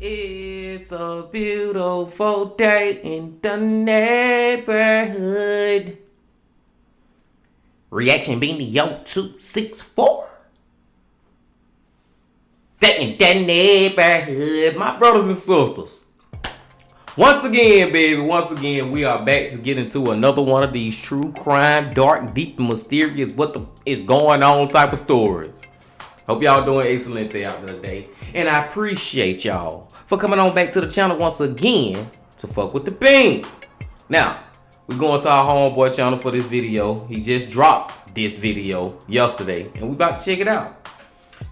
It's a beautiful day in the neighborhood. Reaction Beanie 264. Day in the neighborhood. My brothers and sisters. Once again, baby, we are back to get into another one of these true crime, dark, deep, and mysterious, what the is going on type of stories. Hope y'all doing excellent out there today. And I appreciate y'all for coming on back to the channel once again to fuck with the bean. Now, we're going to our homeboy channel for this video. He just dropped this video yesterday, and we about to check it out.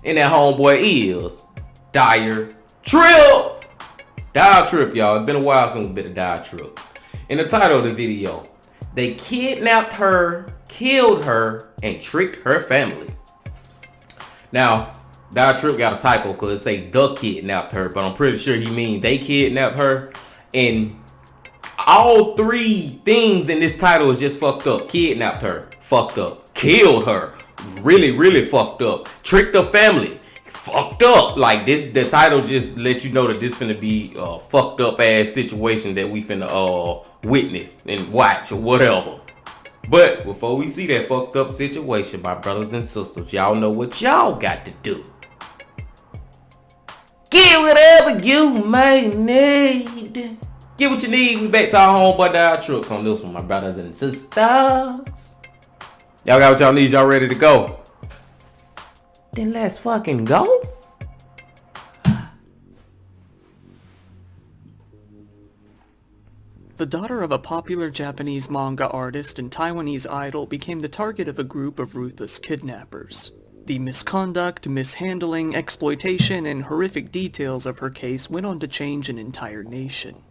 And that homeboy is Diretrip. Diretrip, y'all. It's been a while since we've been a Diretrip. In the title of the video, they kidnapped her, killed her, and tricked her family. Now, Diretrip got a typo because it say the kidnapped her, but I'm pretty sure he means they kidnapped her. And all three things in this title is just fucked up. Kidnapped her, fucked up. Killed her, really, really fucked up. Tricked her family, fucked up. Like this, the title just let you know that this finna be a fucked up ass situation that we finna witness and watch or whatever. But before we see that fucked up situation, my brothers and sisters, y'all know what y'all got to do. Get whatever you may need. Get what you need. We back to our homeboy Diretrip on this one, my brothers and sisters. Y'all got what y'all need. Y'all ready to go? Then let's fucking go. The daughter of a popular Japanese manga artist and Taiwanese idol became the target of a group of ruthless kidnappers. The misconduct, mishandling, exploitation, and horrific details of her case went on to change an entire nation.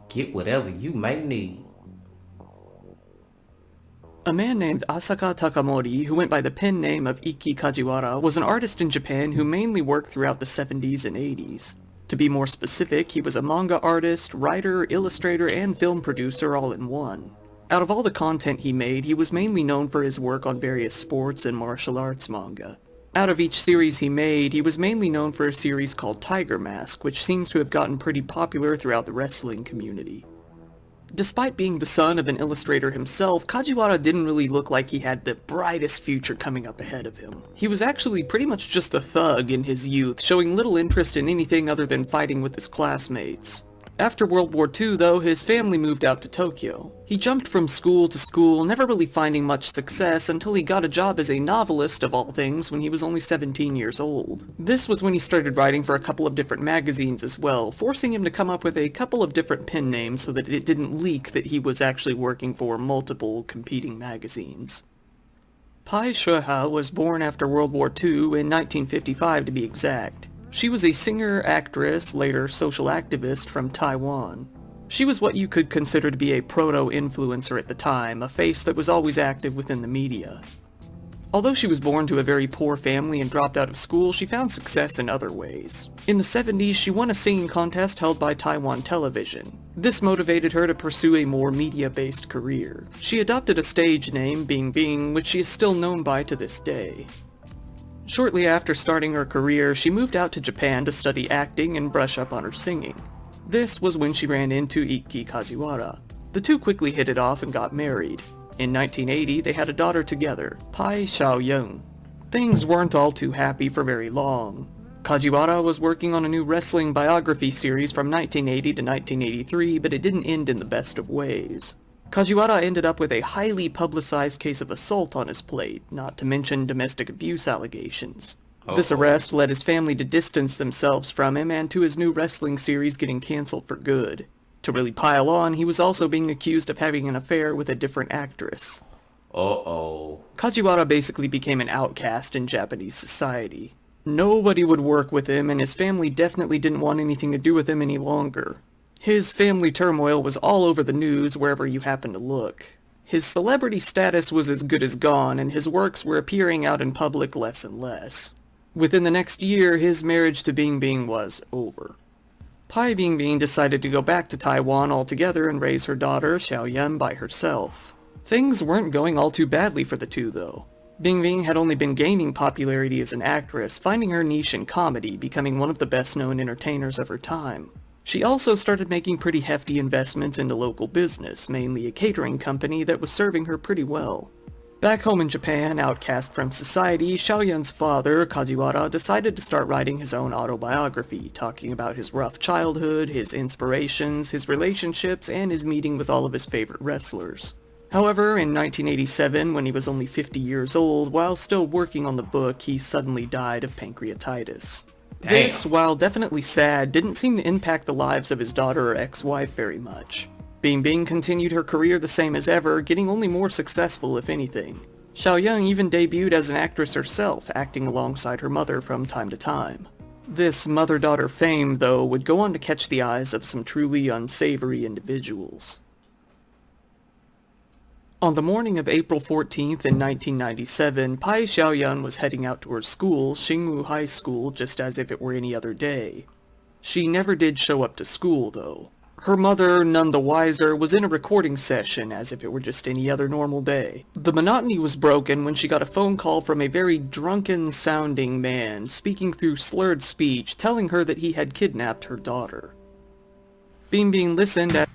Get whatever you may need. A man named Asaka Takamori, who went by the pen name of Ikki Kajiwara, was an artist in Japan who mainly worked throughout the 70s and 80s. To be more specific, he was a manga artist, writer, illustrator, and film producer all in one. Out of all the content he made, he was mainly known for his work on various sports and martial arts manga. Out of each series he made, he was mainly known for a series called Tiger Mask, which seems to have gotten pretty popular throughout the wrestling community. Despite being the son of an illustrator himself, Kajiwara didn't really look like he had the brightest future coming up ahead of him. He was actually pretty much just a thug in his youth, showing little interest in anything other than fighting with his classmates. After World War II, though, his family moved out to Tokyo. He jumped from school to school, never really finding much success until he got a job as a novelist, of all things, when he was only 17 years old. This was when he started writing for a couple of different magazines as well, forcing him to come up with a couple of different pen names so that it didn't leak that he was actually working for multiple competing magazines. Pai Shuha was born after World War II, in 1955 to be exact. She was a singer, actress, later social activist from Taiwan. She was what you could consider to be a proto-influencer at the time, a face that was always active within the media. Although she was born to a very poor family and dropped out of school, she found success in other ways. In the 70s, she won a singing contest held by Taiwan Television. This motivated her to pursue a more media-based career. She adopted a stage name, Bing Bing, which she is still known by to this day. Shortly after starting her career, she moved out to Japan to study acting and brush up on her singing. This was when she ran into Ikki Kajiwara. The two quickly hit it off and got married. In 1980, they had a daughter together, Pai Xiaoyong. Things weren't all too happy for very long. Kajiwara was working on a new wrestling biography series from 1980 to 1983, but it didn't end in the best of ways. Kajiwara ended up with a highly publicized case of assault on his plate, not to mention domestic abuse allegations. This arrest led his family to distance themselves from him and to his new wrestling series getting cancelled for good. To really pile on, he was also being accused of having an affair with a different actress. Kajiwara basically became an outcast in Japanese society. Nobody would work with him, and his family definitely didn't want anything to do with him any longer. His family turmoil was all over the news wherever you happened to look. His celebrity status was as good as gone, and his works were appearing out in public less and less. Within the next year, his marriage to Bingbing was over. Pai Bingbing decided to go back to Taiwan altogether and raise her daughter, Xiaoyan, by herself. Things weren't going all too badly for the two, though. Bingbing had only been gaining popularity as an actress, finding her niche in comedy, becoming one of the best-known entertainers of her time. She also started making pretty hefty investments into local business, mainly a catering company that was serving her pretty well. Back home in Japan, outcast from society, Xiaoyan's father, Kajiwara, decided to start writing his own autobiography, talking about his rough childhood, his inspirations, his relationships, and his meeting with all of his favorite wrestlers. However, in 1987, when he was only 50 years old, while still working on the book, he suddenly died of pancreatitis. Damn. This, while definitely sad, didn't seem to impact the lives of his daughter or ex-wife very much. Bingbing continued her career the same as ever, getting only more successful if anything. Xiaoyan even debuted as an actress herself, acting alongside her mother from time to time. This mother-daughter fame, though, would go on to catch the eyes of some truly unsavory individuals. On the morning of April 14th in 1997, Pai Xiaoyan was heading out to her school, Xingwu High School, just as if it were any other day. She never did show up to school, though. Her mother, none the wiser, was in a recording session as if it were just any other normal day. The monotony was broken when she got a phone call from a very drunken-sounding man, speaking through slurred speech, telling her that he had kidnapped her daughter. Bingbing listened as...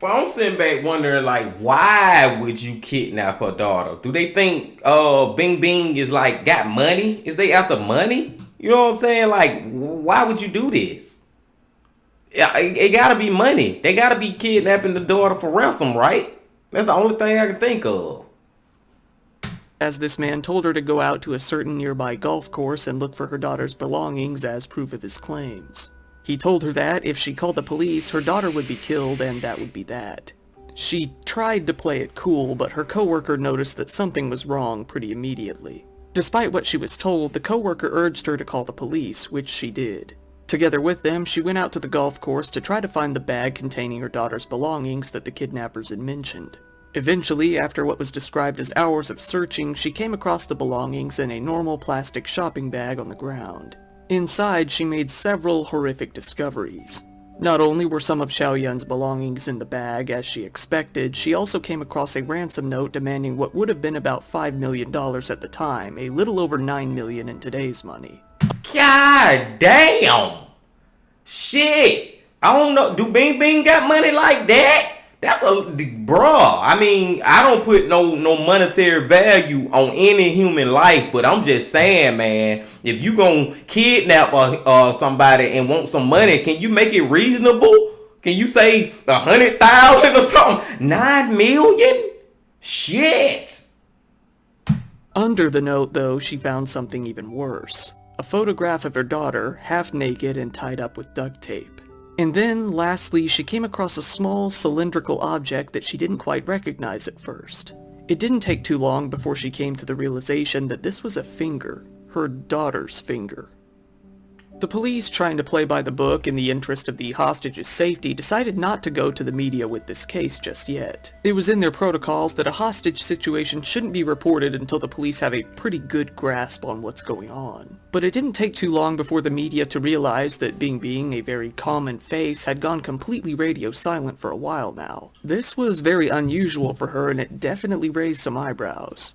Well, I'm sitting back wondering, like, why would you kidnap her daughter? Do they think Bingbing is, like, got money? Is they after money? You know what I'm saying? Like, why would you do this? It gotta be money. They gotta be kidnapping the daughter for ransom, right? That's the only thing I can think of. As this man told her to go out to a certain nearby golf course and look for her daughter's belongings as proof of his claims. He told her that if she called the police, her daughter would be killed, and that would be that. She tried to play it cool, but her coworker noticed that something was wrong pretty immediately. Despite what she was told, the coworker urged her to call the police, which she did. Together with them, she went out to the golf course to try to find the bag containing her daughter's belongings that the kidnappers had mentioned. Eventually, after what was described as hours of searching, she came across the belongings in a normal plastic shopping bag on the ground. Inside, she made several horrific discoveries. Not only were some of Xiaoyan's belongings in the bag, as she expected, she also came across a ransom note demanding what would have been about $5 million at the time, a little over $9 million in today's money. God damn! Shit! I don't know. Do Bingbing got money like that? That's a bruh. I mean, I don't put no monetary value on any human life, but I'm just saying, man. If you gonna kidnap somebody and want some money, can you make it reasonable? Can you say 100,000 or something? 9 million? Shit. Under the note, though, she found something even worse. A photograph of her daughter, half naked and tied up with duct tape. And then, lastly, she came across a small, cylindrical object that she didn't quite recognize at first. It didn't take too long before she came to the realization that this was a finger, her daughter's finger. The police, trying to play by the book in the interest of the hostage's safety, decided not to go to the media with this case just yet. It was in their protocols that a hostage situation shouldn't be reported until the police have a pretty good grasp on what's going on. But it didn't take too long before the media to realize that Bingbing, a very common face, had gone completely radio silent for a while now. This was very unusual for her, and it definitely raised some eyebrows.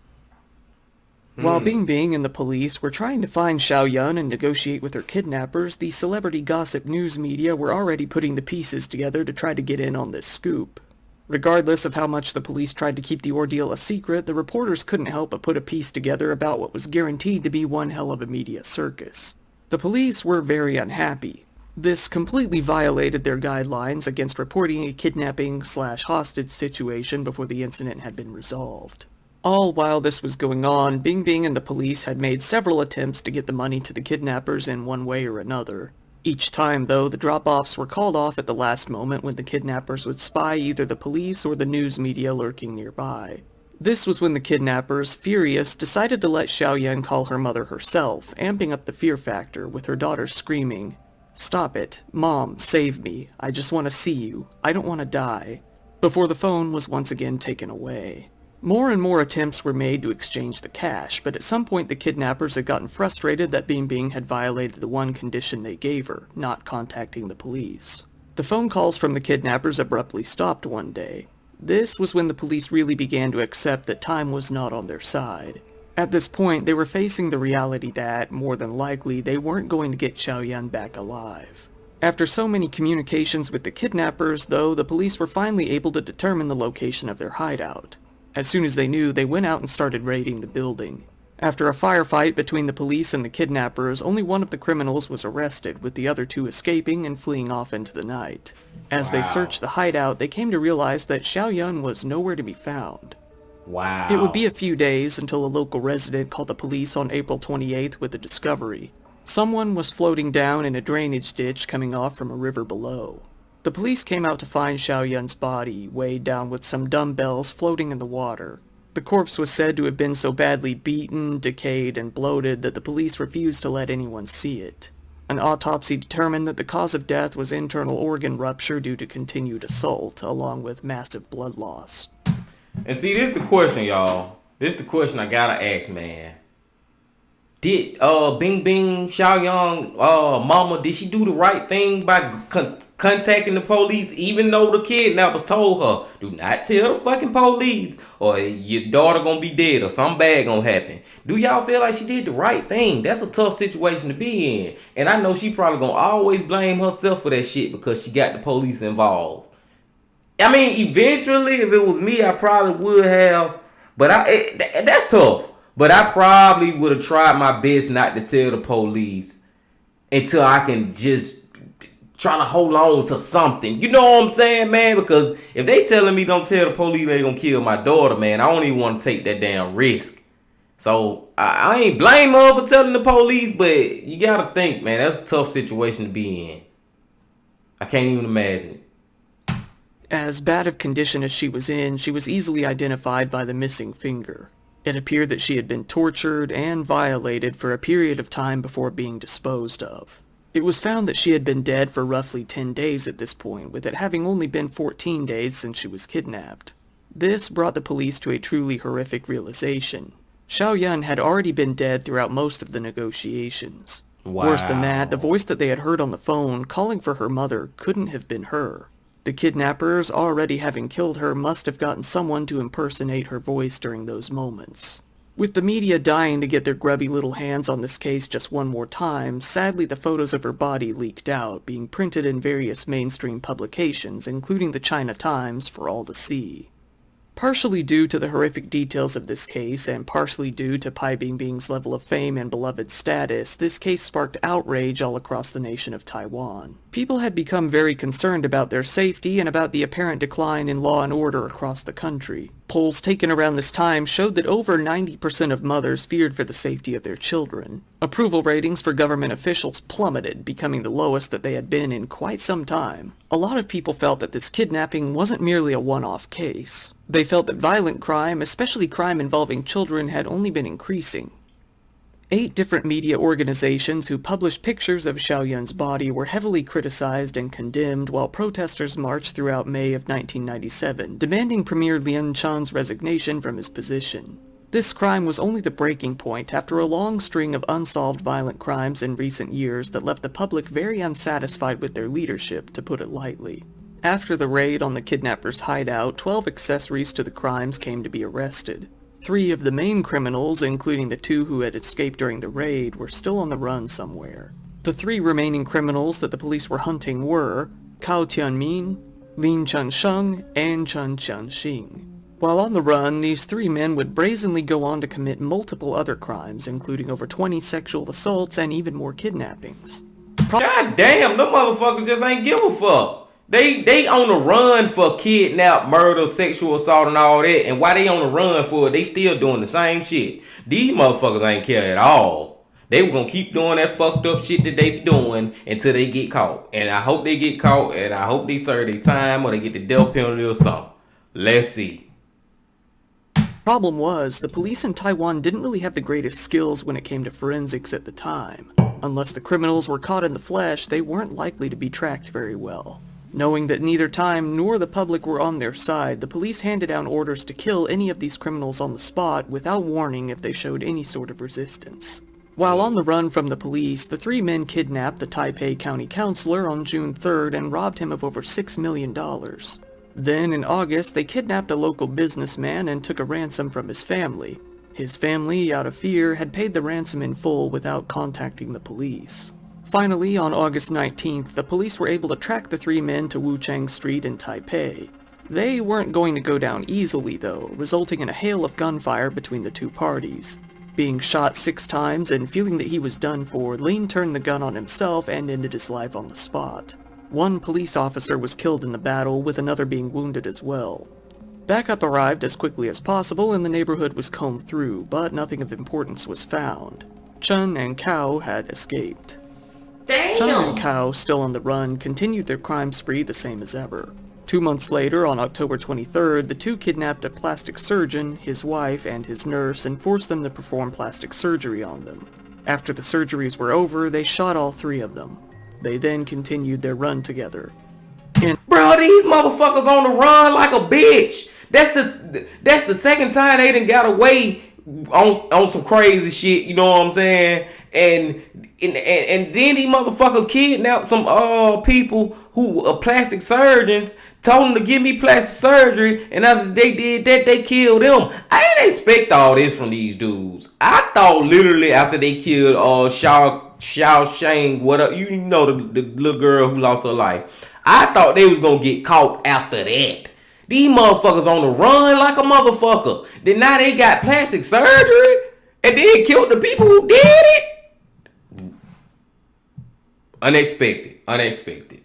While Bingbing and the police were trying to find Xiaoyan and negotiate with her kidnappers, the celebrity gossip news media were already putting the pieces together to try to get in on this scoop. Regardless of how much the police tried to keep the ordeal a secret, the reporters couldn't help but put a piece together about what was guaranteed to be one hell of a media circus. The police were very unhappy. This completely violated their guidelines against reporting a kidnapping/hostage situation before the incident had been resolved. All while this was going on, Bingbing and the police had made several attempts to get the money to the kidnappers in one way or another. Each time, though, the drop-offs were called off at the last moment when the kidnappers would spy either the police or the news media lurking nearby. This was when the kidnappers, furious, decided to let Xiaoyan call her mother herself, amping up the fear factor with her daughter screaming, "Stop it. Mom, save me. I just want to see you. I don't want to die," before the phone was once again taken away. More and more attempts were made to exchange the cash, but at some point the kidnappers had gotten frustrated that Bingbing had violated the one condition they gave her, not contacting the police. The phone calls from the kidnappers abruptly stopped one day. This was when the police really began to accept that time was not on their side. At this point, they were facing the reality that, more than likely, they weren't going to get Xiaoyan back alive. After so many communications with the kidnappers, though, the police were finally able to determine the location of their hideout. As soon as they knew, they went out and started raiding the building. After a firefight between the police and the kidnappers, only one of the criminals was arrested, with the other two escaping and fleeing off into the night. As they searched the hideout, they came to realize that Xiaoyan was nowhere to be found. Wow. It would be a few days until a local resident called the police on April 28th with a discovery. Someone was floating down in a drainage ditch coming off from a river below. The police came out to find Xiaoyan's body, weighed down with some dumbbells floating in the water. The corpse was said to have been so badly beaten, decayed, and bloated that the police refused to let anyone see it. An autopsy determined that the cause of death was internal organ rupture due to continued assault, along with massive blood loss. And see, this is the question, y'all. This is the question I gotta ask, man. Did Bingbing Xiaoyan mama, did she do the right thing by contacting the police, even though the kidnappers told her, do not tell the fucking police or your daughter gonna be dead or something bad gonna happen? Do y'all feel like she did the right thing? That's a tough situation to be in. And I know she probably gonna always blame herself for that shit because she got the police involved. I mean, eventually, if it was me, I probably would have. But that's tough. But I probably would have tried my best not to tell the police until I can just try to hold on to something. You know what I'm saying, man? Because if they telling me don't tell the police they gonna kill my daughter, man, I don't even want to take that damn risk. So I ain't blame her for telling the police, but you gotta think, man, that's a tough situation to be in. I can't even imagine it. As bad of condition as she was in, she was easily identified by the missing finger. It appeared that she had been tortured and violated for a period of time before being disposed of. It was found that she had been dead for roughly 10 days at this point, with it having only been 14 days since she was kidnapped. This brought the police to a truly horrific realization. Xiaoyan had already been dead throughout most of the negotiations. Wow. Worse than that, the voice that they had heard on the phone calling for her mother couldn't have been her. The kidnappers, already having killed her, must have gotten someone to impersonate her voice during those moments. With the media dying to get their grubby little hands on this case just one more time, sadly the photos of her body leaked out, being printed in various mainstream publications, including the China Times, for all to see. Partially due to the horrific details of this case, and partially due to Pai Bingbing's level of fame and beloved status, this case sparked outrage all across the nation of Taiwan. People had become very concerned about their safety and about the apparent decline in law and order across the country. Polls taken around this time showed that over 90% of mothers feared for the safety of their children. Approval ratings for government officials plummeted, becoming the lowest that they had been in quite some time. A lot of people felt that this kidnapping wasn't merely a one-off case. They felt that violent crime, especially crime involving children, had only been increasing. 8 different media organizations who published pictures of Xiaoyan's body were heavily criticized and condemned while protesters marched throughout May of 1997, demanding Premier Lian Chan's resignation from his position. This crime was only the breaking point after a long string of unsolved violent crimes in recent years that left the public very unsatisfied with their leadership, to put it lightly. After the raid on the kidnappers' hideout, 12 accessories to the crimes came to be arrested. 3 of the main criminals, including the 2 who had escaped during the raid, were still on the run somewhere. The 3 remaining criminals that the police were hunting were Cao Tianmin, Lin Chunsheng, and Chen Qianxing. While on the run, these 3 men would brazenly go on to commit multiple other crimes, including over 20 sexual assaults and even more kidnappings. God damn, them motherfuckers just ain't give a fuck. They on the run for kidnap, murder, sexual assault, and all that. And why they on the run for it, they still doing the same shit. These motherfuckers ain't care at all. They were gonna keep doing that fucked up shit that they be doing until they get caught. And I hope they get caught, and I hope they serve their time or they get the death penalty or something. Let's see. Problem was, the police in Taiwan didn't really have the greatest skills when it came to forensics at the time. Unless the criminals were caught in the flesh, they weren't likely to be tracked very well. Knowing that neither time nor the public were on their side, the police handed down orders to kill any of these criminals on the spot without warning if they showed any sort of resistance. While on the run from the police, the three men kidnapped the Taipei County Councilor on June 3rd and robbed him of over $6 million. Then, in August, they kidnapped a local businessman and took a ransom from his family. His family, out of fear, had paid the ransom in full without contacting the police. Finally, on August 19th, the police were able to track the three men to Wuchang Street in Taipei. They weren't going to go down easily, though, resulting in a hail of gunfire between the two parties. Being shot 6 times and feeling that he was done for, Lin turned the gun on himself and ended his life on the spot. One police officer was killed in the battle, with another being wounded as well. Backup arrived as quickly as possible and the neighborhood was combed through, but nothing of importance was found. Chun and Kao had escaped. Damn! Chun and Kao, still on the run, continued their crime spree the same as ever. 2 months later, on October 23rd, the two kidnapped a plastic surgeon, his wife, and his nurse and forced them to perform plastic surgery on them. After the surgeries were over, they shot all 3 of them. They then continued their run together. Bro, these motherfuckers on the run like a bitch. That's the second time they done got away on some crazy shit, you know what I'm saying? And then these motherfuckers kidnapped some people who are plastic surgeons, told them to give me plastic surgery, and after they did that, they killed them. I didn't expect all this from these dudes. I thought literally after they killed Xiao Shang, you know the little girl who lost her life, I thought they was gonna get caught after that. These motherfuckers on the run like a motherfucker. Then now they got plastic surgery and then killed the people who did it. Unexpected.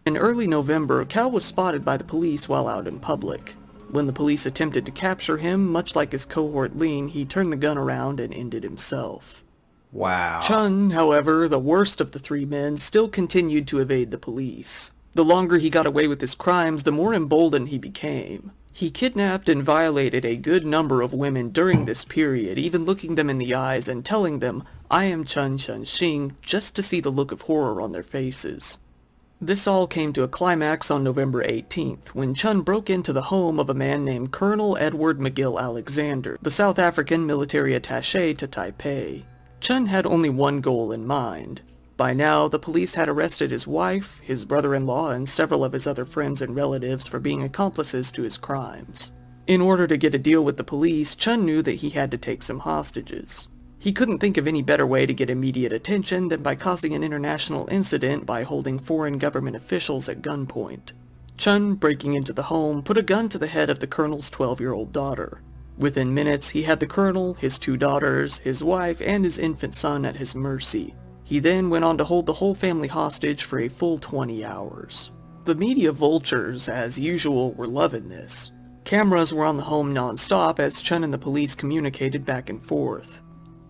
In early November, Cal was spotted by the police while out in public. When the police attempted to capture him, much like his cohort Lin, he turned the gun around and ended himself. Wow. Chun, however, the worst of the 3 men, still continued to evade the police. The longer he got away with his crimes, the more emboldened he became. He kidnapped and violated a good number of women during this period, even looking them in the eyes and telling them, "I am Chun Shunxing," just to see the look of horror on their faces. This all came to a climax on November 18th, when Chun broke into the home of a man named Colonel Edward McGill Alexander, the South African military attaché to Taipei. Chun had only one goal in mind. By now, the police had arrested his wife, his brother-in-law, and several of his other friends and relatives for being accomplices to his crimes. In order to get a deal with the police, Chun knew that he had to take some hostages. He couldn't think of any better way to get immediate attention than by causing an international incident by holding foreign government officials at gunpoint. Chun, breaking into the home, put a gun to the head of the colonel's 12-year-old daughter. Within minutes, he had the colonel, his 2 daughters, his wife, and his infant son at his mercy. He then went on to hold the whole family hostage for a full 20 hours. The media vultures, as usual, were loving this. Cameras were on the home non-stop as Chun and the police communicated back and forth.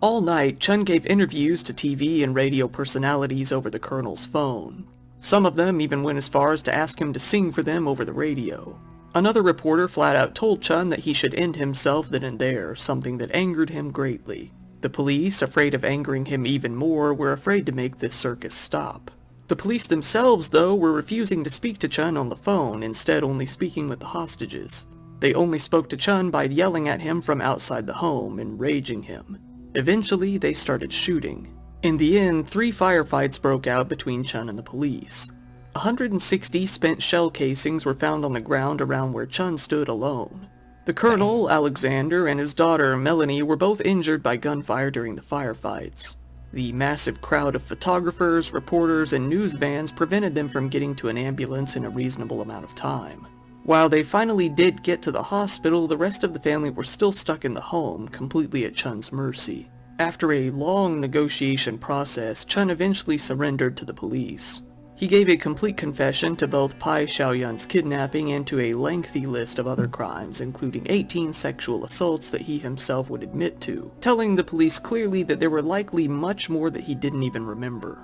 All night, Chun gave interviews to TV and radio personalities over the colonel's phone. Some of them even went as far as to ask him to sing for them over the radio. Another reporter flat out told Chun that he should end himself then and there, something that angered him greatly. The police, afraid of angering him even more, were afraid to make this circus stop. The police themselves, though, were refusing to speak to Chun on the phone, instead only speaking with the hostages. They only spoke to Chun by yelling at him from outside the home, enraging him. Eventually, they started shooting. In the end, 3 firefights broke out between Chun and the police. 160 spent shell casings were found on the ground around where Chun stood alone. The colonel, Alexander, and his daughter, Melanie, were both injured by gunfire during the firefights. The massive crowd of photographers, reporters, and news vans prevented them from getting to an ambulance in a reasonable amount of time. While they finally did get to the hospital, the rest of the family were still stuck in the home, completely at Chun's mercy. After a long negotiation process, Chun eventually surrendered to the police. He gave a complete confession to both Pai Xiaoyun's kidnapping and to a lengthy list of other crimes, including 18 sexual assaults that he himself would admit to, telling the police clearly that there were likely much more that he didn't even remember.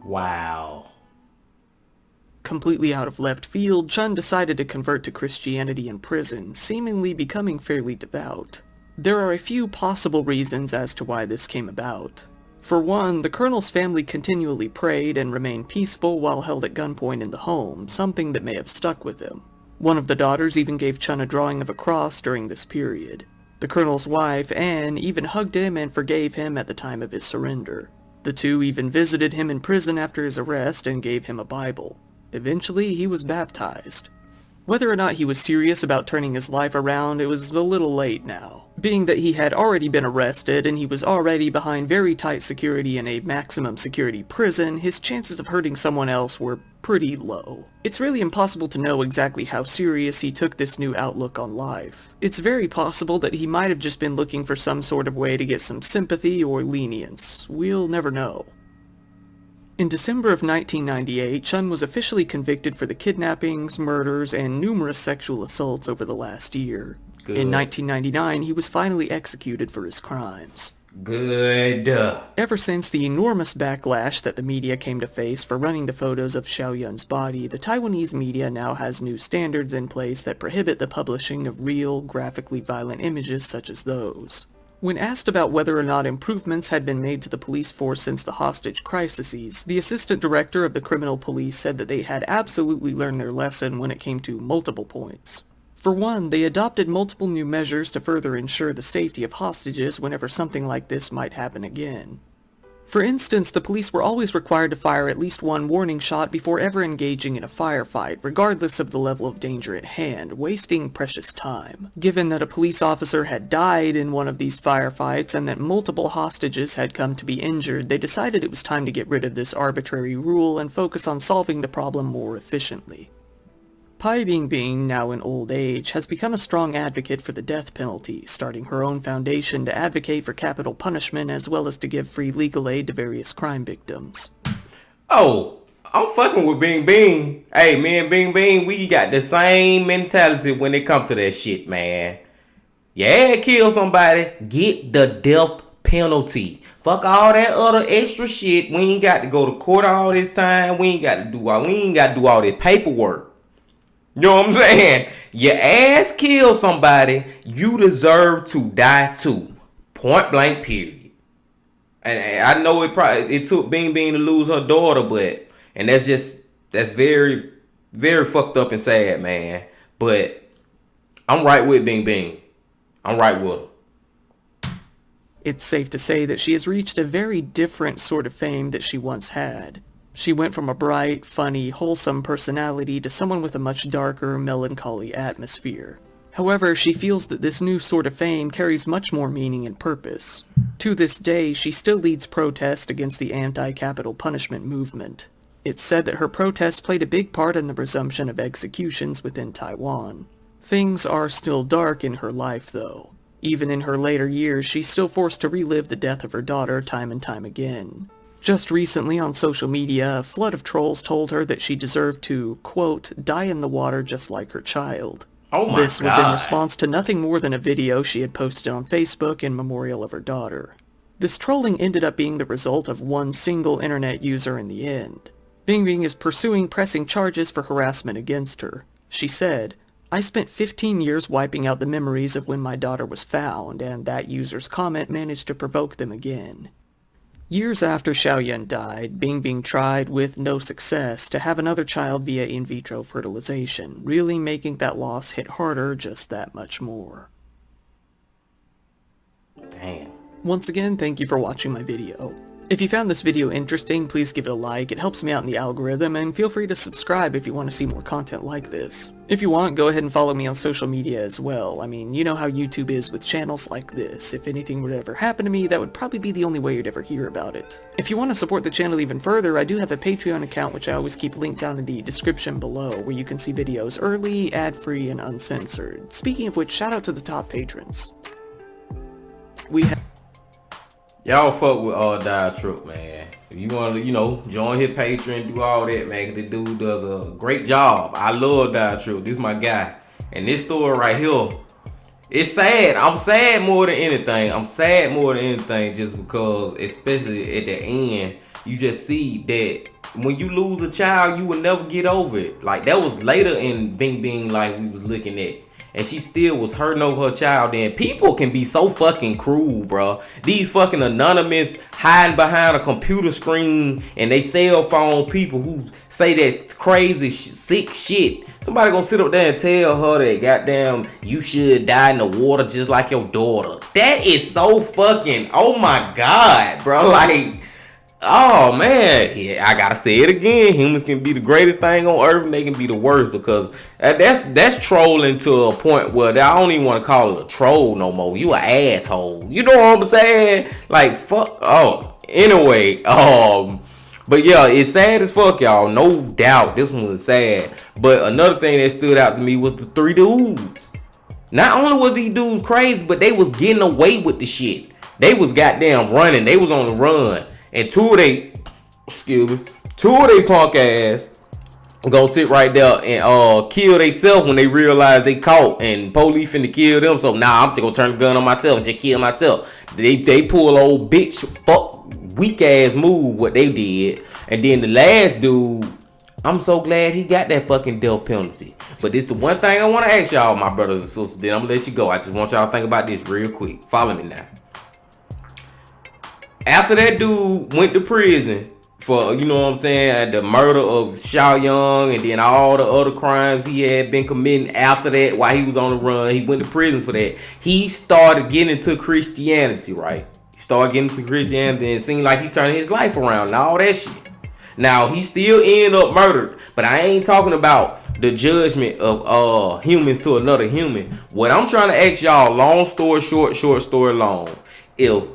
Wow. Completely out of left field, Chun decided to convert to Christianity in prison, seemingly becoming fairly devout. There are a few possible reasons as to why this came about. For one, the Colonel's family continually prayed and remained peaceful while held at gunpoint in the home, something that may have stuck with him. One of the daughters even gave Chun a drawing of a cross during this period. The Colonel's wife, Anne, even hugged him and forgave him at the time of his surrender. The two even visited him in prison after his arrest and gave him a Bible. Eventually, he was baptized. Whether or not he was serious about turning his life around, it was a little late now. Being that he had already been arrested and he was already behind very tight security in a maximum security prison, his chances of hurting someone else were pretty low. It's really impossible to know exactly how serious he took this new outlook on life. It's very possible that he might have just been looking for some sort of way to get some sympathy or lenience. We'll never know. In December of 1998, Chun was officially convicted for the kidnappings, murders, and numerous sexual assaults over the last year. Good. In 1999, he was finally executed for his crimes. Good. Ever since the enormous backlash that the media came to face for running the photos of Xiaoyun's body, the Taiwanese media now has new standards in place that prohibit the publishing of real, graphically violent images such as those. When asked about whether or not improvements had been made to the police force since the hostage crises, the assistant director of the criminal police said that they had absolutely learned their lesson when it came to multiple points. For one, they adopted multiple new measures to further ensure the safety of hostages whenever something like this might happen again. For instance, the police were always required to fire at least one warning shot before ever engaging in a firefight, regardless of the level of danger at hand, wasting precious time. Given that a police officer had died in one of these firefights and that multiple hostages had come to be injured, they decided it was time to get rid of this arbitrary rule and focus on solving the problem more efficiently. Pai Bingbing, now in old age, has become a strong advocate for the death penalty, starting her own foundation to advocate for capital punishment as well as to give free legal aid to various crime victims. Oh, I'm fucking with Bing Bing. Hey, me and Bing Bing, we got the same mentality when it comes to that shit, man. Yeah, kill somebody, get the death penalty. Fuck all that other extra shit. We ain't got to go to court all this time. We ain't got to do all this paperwork. You know what I'm saying? Your ass killed somebody, you deserve to die too. Point blank, period. And I know it took Bing Bing to lose her daughter, and that's very, very fucked up and sad, man. But I'm right with Bing Bing. I'm right with her. It's safe to say that she has reached a very different sort of fame that she once had. She went from a bright, funny, wholesome personality to someone with a much darker, melancholy atmosphere. However, she feels that this new sort of fame carries much more meaning and purpose. To this day, she still leads protest against the anti-capital punishment movement. It's said that her protests played a big part in the resumption of executions within Taiwan. Things are still dark in her life, though. Even in her later years, she's still forced to relive the death of her daughter time and time again. Just recently on social media, a flood of trolls told her that she deserved to, quote, die in the water just like her child. Oh my God. This was in response to nothing more than a video she had posted on Facebook in memorial of her daughter. This trolling ended up being the result of one single internet user in the end. Bingbing is pursuing pressing charges for harassment against her. She said, "I spent 15 years wiping out the memories of when my daughter was found, and that user's comment managed to provoke them again." Years after Xiaoyun died, Bingbing tried, with no success, to have another child via in vitro fertilization, really making that loss hit harder just that much more. Damn. Once again, thank you for watching my video. If you found this video interesting, please give it a like, it helps me out in the algorithm, and feel free to subscribe if you want to see more content like this. If you want, go ahead and follow me on social media as well. I mean, you know how YouTube is with channels like this. If anything would ever happen to me, that would probably be the only way you'd ever hear about it. If you want to support the channel even further, I do have a Patreon account which I always keep linked down in the description below, where you can see videos early, ad-free, and uncensored. Speaking of which, shout out to the top patrons. Y'all fuck with diretrip, man. If you want to, join his Patreon, do all that, man. The dude does a great job. I love diretrip. This is my guy. And this story right here, it's sad. I'm sad more than anything. Just because, especially at the end, you just see that when you lose a child, you will never get over it. Like, that was later in Bing Bing Life we was looking at. And she still was hurting over her child. Then people can be so fucking cruel, bro. These fucking anonymous hiding behind a computer screen and they cell phone people who say that crazy sick shit. Somebody gonna sit up there and tell her that goddamn you should die in the water just like your daughter. That is so fucking, oh my god, bro. Like, oh man, yeah, I gotta say it again. Humans can be the greatest thing on earth, and they can be the worst, because that's trolling to a point where I don't even want to call it a troll no more. You an asshole. You know what I'm saying? Like, fuck. Oh, anyway, but yeah, it's sad as fuck, y'all. No doubt, this one was sad. But another thing that stood out to me was the 3 dudes. Not only was these dudes crazy, but they was getting away with the shit. They was goddamn running. They was on the run. And two of they punk ass gonna sit right there and kill theyself when they realize they caught and police finna kill them. So now I'm just gonna turn the gun on myself and just kill myself. They pull old bitch fuck weak ass move what they did. And then the last dude, I'm so glad he got that fucking death penalty. But it's the one thing I want to ask y'all, my brothers and sisters. Then I'm gonna let you go. I just want y'all to think about this real quick. Follow me now. After that dude went to prison for, you know what I'm saying, the murder of Xiao Young and then all the other crimes he had been committing after that while he was on the run, he went to prison for that. He started getting into Christianity, right? He started getting into Christianity and it seemed like he turned his life around and all that shit. Now, he still ended up murdered, but I ain't talking about the judgment of humans to another human. What I'm trying to ask y'all, long story short, short story long, if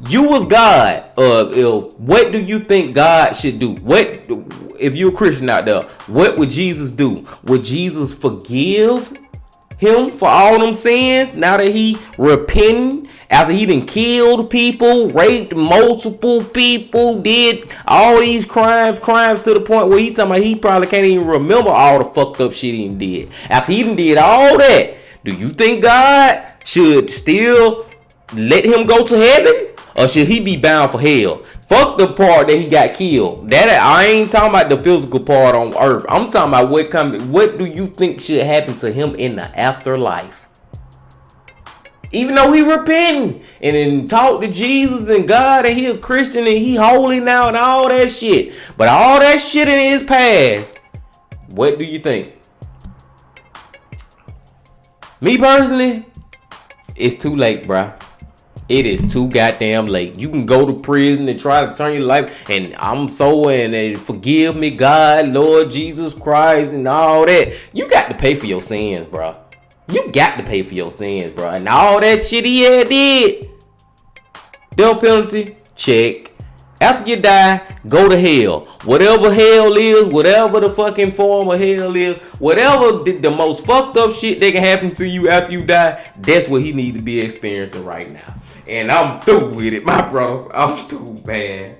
you was God, what do you think God should do? What if you're a Christian out there? What would Jesus do? Would Jesus forgive him for all them sins now that he repented after he done killed people, raped multiple people, did all these crimes to the point where he talking about he probably can't even remember all the fucked up shit he did. After he done did all that, do you think God should still let him go to heaven? Or should he be bound for hell? Fuck the part that he got killed. That I ain't talking about the physical part on earth. I'm talking about what do you think should happen to him in the afterlife? Even though he repenting and then talk to Jesus and God and he a Christian and he holy now and all that shit. But all that shit in his past, what do you think? Me personally, it's too late, bruh. It is too goddamn late. You can go to prison and try to turn your life, and I'm so and forgive me, God, Lord Jesus Christ, and all that. You got to pay for your sins, bro. You got to pay for your sins, bro. And all that shit he had did. Death penalty, check. After you die, go to hell. Whatever hell is, whatever the fucking form of hell is, whatever the most fucked up shit that can happen to you after you die, that's what he need to be experiencing right now. And I'm through with it, my brothers. I'm through, man.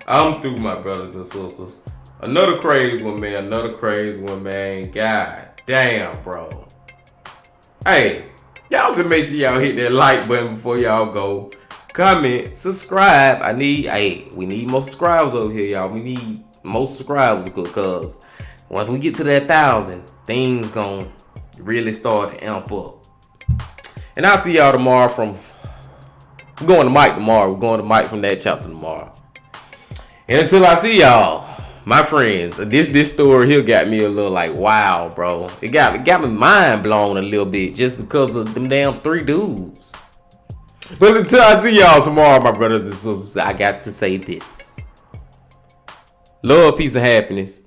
I'm through, my brothers and sisters. Another crazy one, man. God damn, bro. Hey, y'all just make sure y'all hit that like button before y'all go. Comment, subscribe. We need more subscribers over here, y'all. We need more subscribers because once we get to that 1,000, things gonna really start to amp up. And I'll see y'all tomorrow we're going to Mike tomorrow. We're going to Mike from that chapter tomorrow. And until I see y'all, my friends, this story here got me a little like, wow, bro. It got me mind blown a little bit just because of them damn 3 dudes. But until I see y'all tomorrow, my brothers and sisters, I got to say this. Love, peace, and happiness.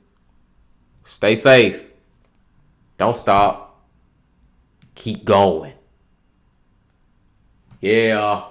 Stay safe. Don't stop. Keep going. Yeah.